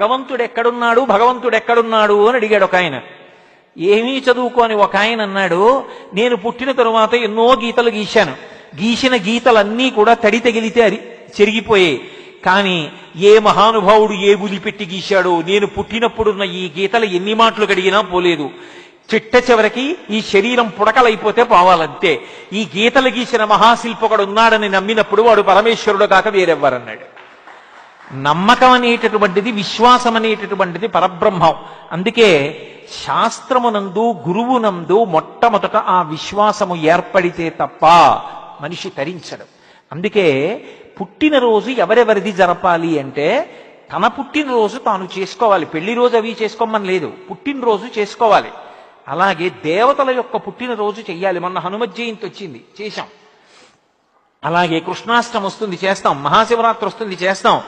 భగవంతుడు ఎక్కడున్నాడు అని అడిగాడు ఒక ఆయన. ఏమీ చదువుకోని ఒక ఆయన అన్నాడు, నేను పుట్టిన తరువాత ఎన్నో గీతలు గీశాను, గీసిన గీతలన్నీ కూడా తడి తగిలితే చెరిగిపోయాయి. కానీ ఏ మహానుభావుడు ఏ బులి పెట్టి గీశాడో, నేను పుట్టినప్పుడున్న ఈ గీతలు ఎన్ని మాటలు కడిగినా పోలేదు, చిట్ట చివరికి ఈ శరీరం పుడకలైపోతే పోవాలంతే. ఈ గీతలు గీసిన మహాశిల్పకుడు ఉన్నాడని నమ్మినప్పుడు వాడు పరమేశ్వరుడు కాక వేరెవ్వరన్నాడు. నమ్మకం అనేటటువంటిది, విశ్వాసం అనేటటువంటిది పరబ్రహ్మం. అందుకే శాస్త్రమునందు గురువునందు మొట్టమొదట ఆ విశ్వాసము ఏర్పడితే తప్ప మనిషి తరించడు. అందుకే పుట్టినరోజు ఎవరెవరిది జరపాలి అంటే తన పుట్టినరోజు తాను చేసుకోవాలి. పెళ్లి రోజు అవి చేసుకోమని లేదు, పుట్టినరోజు చేసుకోవాలి. అలాగే దేవతల యొక్క పుట్టినరోజు చెయ్యాలి. మొన్న హనుమత్ జయంతి వచ్చింది, చేశాం. అలాగే కృష్ణాష్టమి వస్తుంది, చేస్తాం. మహాశివరాత్రి వస్తుంది, చేస్తాం.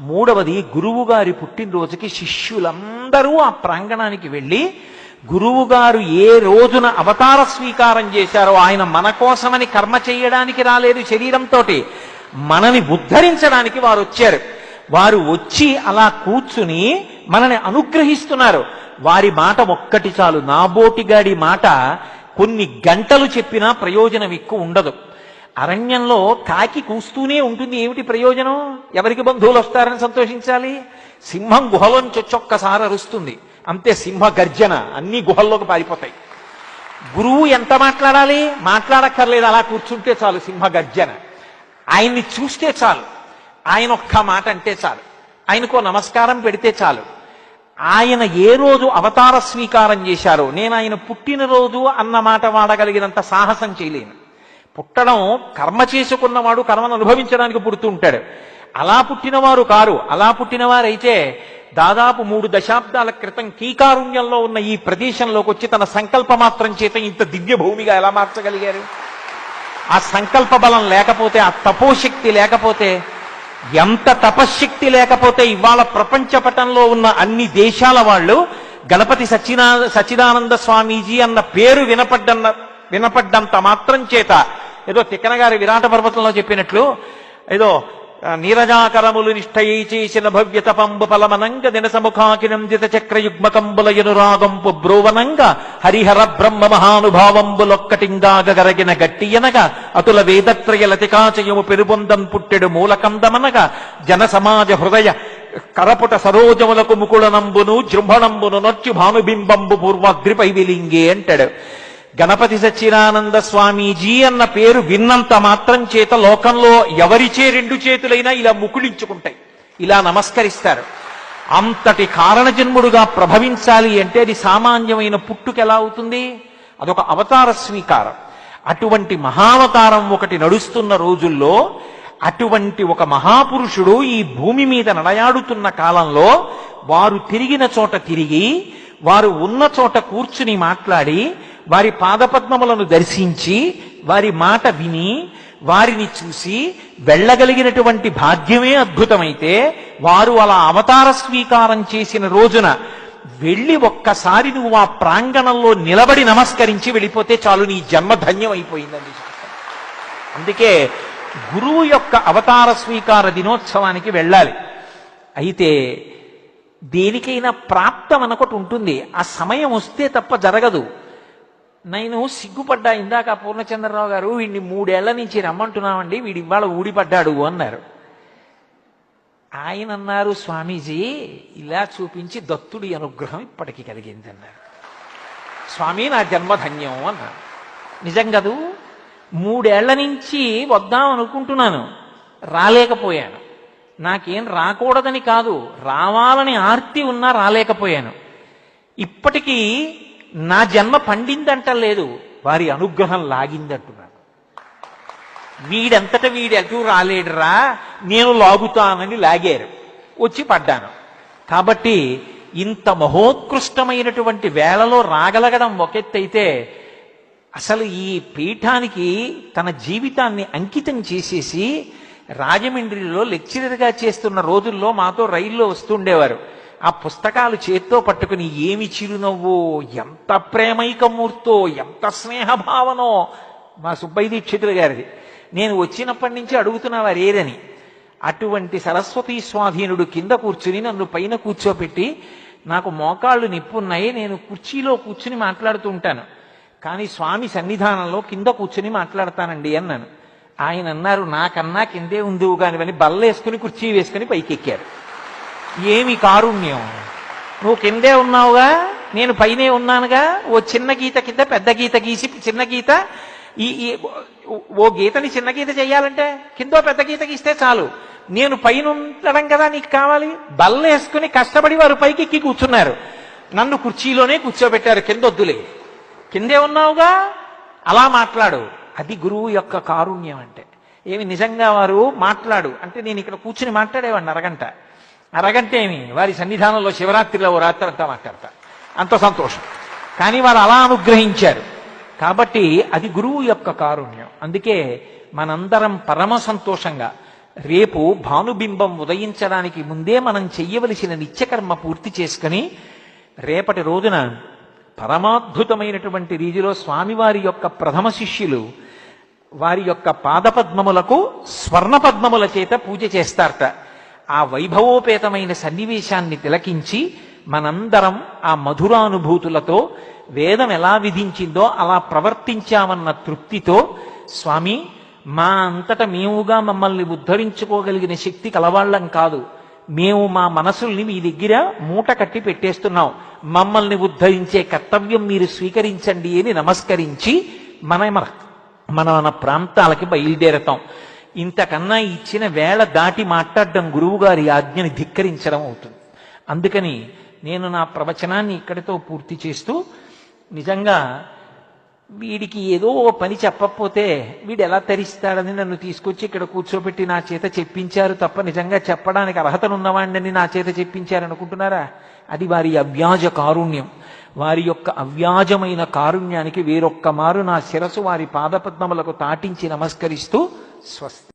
మూడవది, గురువు గారి పుట్టినరోజుకి శిష్యులందరూ ఆ ప్రాంగణానికి వెళ్ళి గురువుగారు ఏ రోజున అవతార స్వీకారం చేశారో, ఆయన మన కోసమని కర్మ చేయడానికి రాలేదు శరీరంతో, మనని ఉద్ధరించడానికి వారు వచ్చారు. వారు వచ్చి అలా కూర్చుని మనని అనుగ్రహిస్తున్నారు. వారి మాట ఒక్కటి చాలు. నాబోటిగాడి మాట కొన్ని గంటలు చెప్పినా ప్రయోజనం ఎక్కువ ఉండదు. అరణ్యంలో కాకి కూస్తూనే ఉంటుంది, ఏమిటి ప్రయోజనం? ఎవరికి బంధువులు వస్తారని సంతోషించాలి? సింహం గుహలోంచి ఒక్కసారి అరుస్తుంది, అంతే, సింహ గర్జన, అన్ని గుహల్లోకి పారిపోతాయి. గురువు ఎంత మాట్లాడాలి? మాట్లాడక్కర్లేదు, అలా కూర్చుంటే చాలు, సింహ గర్జన. ఆయన్ని చూస్తే చాలు, ఆయన ఒక్క మాట అంటే చాలు, ఆయనకో నమస్కారం పెడితే చాలు. ఆయన ఏ రోజు అవతార స్వీకారం చేశారో, నేను ఆయన పుట్టినరోజు అన్న మాట వాడగలిగినంత సాహసం చేయలేను. పుట్టడం కర్మ చేసుకున్నవాడు కర్మను అనుభవించడానికి పుడుతూ ఉంటాడు. అలా పుట్టినవారు కారు. అలా పుట్టినవారైతే దాదాపు 3 దశాబ్దాల క్రితం కీకారుణ్యంలో ఉన్న ఈ ప్రదేశంలోకి వచ్చి తన సంకల్ప మాత్రం చేత ఇంత దివ్య భూమిగా ఎలా మార్చగలిగారు? ఆ సంకల్ప బలం లేకపోతే, ఆ తపోశక్తి లేకపోతే, ఎంత తపశ్శక్తి లేకపోతే ఇవాళ ప్రపంచ పటంలో ఉన్న అన్ని దేశాల వాళ్ళు గణపతి సచ్చిదానంద స్వామీజీ అన్న పేరు వినపడ్డంత మాత్రం చేత, ఏదో తిక్కన గారి విరాట పర్వతంలో చెప్పినట్లు, ఏదో నీరజాకరములు నిష్ఠయి చేసిన భవ్య తపంబు ఫలమనంగ దినసముఖాకినందిత చక్రయుగ్మకంబుల ఎనురాగంపు బ్రోవనంగ హరిహర బ్రహ్మ మహానుభావంబులొక్కటింగాగరగిన గట్టియనగా అతుల వేదత్రయ లతికాచయము పెరుబొందం పుట్టెడు మూలకందమనగా జన సమాజ హృదయ కరపుట సరోజములకు ముకుళనంబును జృంభణంబును నొచ్చు భానుబింబంబు పూర్వాగ్రిపై విలింగే అంటాడు. గణపతి సచ్చిదానంద స్వామీజీ అన్న పేరు విన్నంత మాత్రం చేత లోకంలో ఎవరిచే 2 చేతులైనా ఇలా ముకుళించుకుంటాయి, ఇలా నమస్కరిస్తారు. అంతటి కారణజన్ముడుగా ప్రభవించాలి అంటే అది సామాన్యమైన పుట్టుకెలా అవుతుంది? అదొక అవతార స్వీకారం. అటువంటి మహావతారం ఒకటి నడుస్తున్న రోజుల్లో, అటువంటి ఒక మహాపురుషుడు ఈ భూమి మీద నడయాడుతున్న కాలంలో, వారు తిరిగిన చోట తిరిగి, వారు ఉన్న చోట కూర్చుని మాట్లాడి, వారి పాదపద్మములను దర్శించి, వారి మాట విని, వారిని చూసి వెళ్ళగలిగినటువంటి భాగ్యమే అద్భుతమైతే, వారు అలా అవతార స్వీకారం చేసిన రోజున వెళ్ళి ఒక్కసారి నువ్వు ఆ ప్రాంగణంలో నిలబడి నమస్కరించి వెళ్ళిపోతే చాలు, నీ జన్మ ధన్యం అయిపోయిందని. అందుకే గురువు యొక్క అవతార స్వీకార దినోత్సవానికి వెళ్ళాలి. అయితే దేనికైనా ప్రాప్తం అనొకటి ఉంటుంది, ఆ సమయం వస్తే తప్ప జరగదు. నేను సిగ్గుపడ్డా, ఇందాక పూర్ణచంద్రరావు గారు వీడిని 3 ఏళ్ల నుంచి రమ్మంటున్నామండి, వీడి ఇవాళ ఊడిపడ్డాడు అన్నారు. ఆయన అన్నారు, స్వామీజీ ఇలా చూపించి దత్తుడి అనుగ్రహం ఇప్పటికీ కలిగింది అన్నారు. స్వామి నా జన్మధన్యం అన్నారు. నిజం కదూ, 3 ఏళ్ల నుంచి వద్దాం అనుకుంటున్నాను, రాలేకపోయాను. నాకేం రాకూడదని కాదు, రావాలని ఆర్తి ఉన్నా రాలేకపోయాను. ఇప్పటికీ నా జన్మ పండిందంటలేదు, వారి అనుగ్రహం లాగిందంటున్నాను. వీడంతటా వీడు ఎటు రాలేడురా, నేను లాగుతానని లాగారు, వచ్చి పడ్డాను. కాబట్టి ఇంత మహోత్కృష్టమైనటువంటి వేళలో రాగలగడం ఒకెత్తైతే, అసలు ఈ పీఠానికి తన జీవితాన్ని అంకితం చేసేసి రాజమండ్రిలో లెక్చరర్గా చేస్తున్న రోజుల్లో మాతో రైల్లో వస్తుండేవారు. ఆ పుస్తకాలు చేత్తో పట్టుకుని ఏమి చిరునవ్వో, ఎంత ప్రేమైకమూర్తో, ఎంత స్నేహభావనో. మా సుబ్బయ్య దీక్షితులు గారిది. నేను వచ్చినప్పటి నుంచి అడుగుతున్నా వారు ఏదని. అటువంటి సరస్వతీ స్వాధీనుడు కింద కూర్చుని నన్ను పైన కూర్చోపెట్టి, నాకు మోకాళ్ళు నిప్పున్నాయి, నేను కుర్చీలో కూర్చుని మాట్లాడుతూ ఉంటాను, కానీ స్వామి సన్నిధానంలో కింద కూర్చుని మాట్లాడతానండి అన్నాను. ఆయన అన్నారు, నాకన్నా కిందే ఉందివు కానివని బల్లేసుకుని కుర్చీ వేసుకుని పైకెక్కారు. ఏమి కారుణ్యం! నువ్వు కిందే ఉన్నావుగా, నేను పైనే ఉన్నానుగా, ఓ చిన్న గీత కింద పెద్ద గీత గీసి, చిన్న గీత ఓ గీతని చిన్న గీత చెయ్యాలంటే కిందో పెద్ద గీత గీస్తే చాలు, నేను పైన ఉండడం కదా నీకు కావాలి. బల్లేసుకుని కష్టపడి వారు పైకి ఎక్కి కూర్చున్నారు, నన్ను కుర్చీలోనే కూర్చోబెట్టారు, కిందొద్దులే, కిందే ఉన్నావుగా అలా మాట్లాడు. అది గురువు యొక్క కారుణ్యం అంటే. ఏమి నిజంగా వారు మాట్లాడు అంటే నేను ఇక్కడ కూర్చుని మాట్లాడేవాడిని అరగంట ఏమి, వారి సన్నిధానంలో శివరాత్రిలో ఓ రాత్రి అంతా మాట్లాడతా, అంత సంతోషం. కానీ వారు అలా అనుగ్రహించారు కాబట్టి అది గురువు యొక్క కారుణ్యం. అందుకే మనందరం పరమ సంతోషంగా రేపు భానుబింబం ఉదయించడానికి ముందే మనం చెయ్యవలసిన నిత్యకర్మ పూర్తి చేసుకుని రేపటి రోజున పరమాద్భుతమైనటువంటి రీతిలో స్వామివారి యొక్క ప్రథమ శిష్యులు వారి యొక్క పాదపద్మములకు స్వర్ణపద్మముల చేత పూజ చేస్తారట. ఆ వైభవోపేతమైన సన్నివేశాన్ని తిలకించి మనందరం ఆ మధురానుభూతులతో వేదం ఎలా విధించిందో అలా ప్రవర్తించామన్న తృప్తితో, స్వామి మా అంతట మేముగా మమ్మల్ని ఉద్ధరించుకోగలిగిన శక్తి కలవాళ్ళం కాదు, మేము మా మనసుల్ని మీ దగ్గర మూట కట్టి పెట్టేస్తున్నాం, మమ్మల్ని ఉద్ధరించే కర్తవ్యం మీరు స్వీకరించండి అని నమస్కరించి మన ప్రాంతాలకి బయలుదేరతాం. ఇంతకన్నా ఇచ్చిన వేళ దాటి మాట్లాడడం గురువుగారి ఆజ్ఞని ధిక్కరించడం అవుతుంది. అందుకని నేను నా ప్రవచనాన్ని ఇక్కడితో పూర్తి చేస్తూ, నిజంగా వీడికి ఏదో పని చెప్పకపోతే వీడు ఎలా తరిస్తాడని నన్ను తీసుకొచ్చి ఇక్కడ కూర్చోబెట్టి నా చేత చెప్పించారు తప్ప నిజంగా చెప్పడానికి అర్హతనున్నవాడిని నా చేత చెప్పించారనుకుంటున్నారా? అది వారి అవ్యాజ కారుణ్యం. వారి యొక్క అవ్యాజమైన కారుణ్యానికి వేరొక్క మారు నా శిరసు వారి పాదపద్మములకు తాటించి నమస్కరిస్తూ స్వస్తి.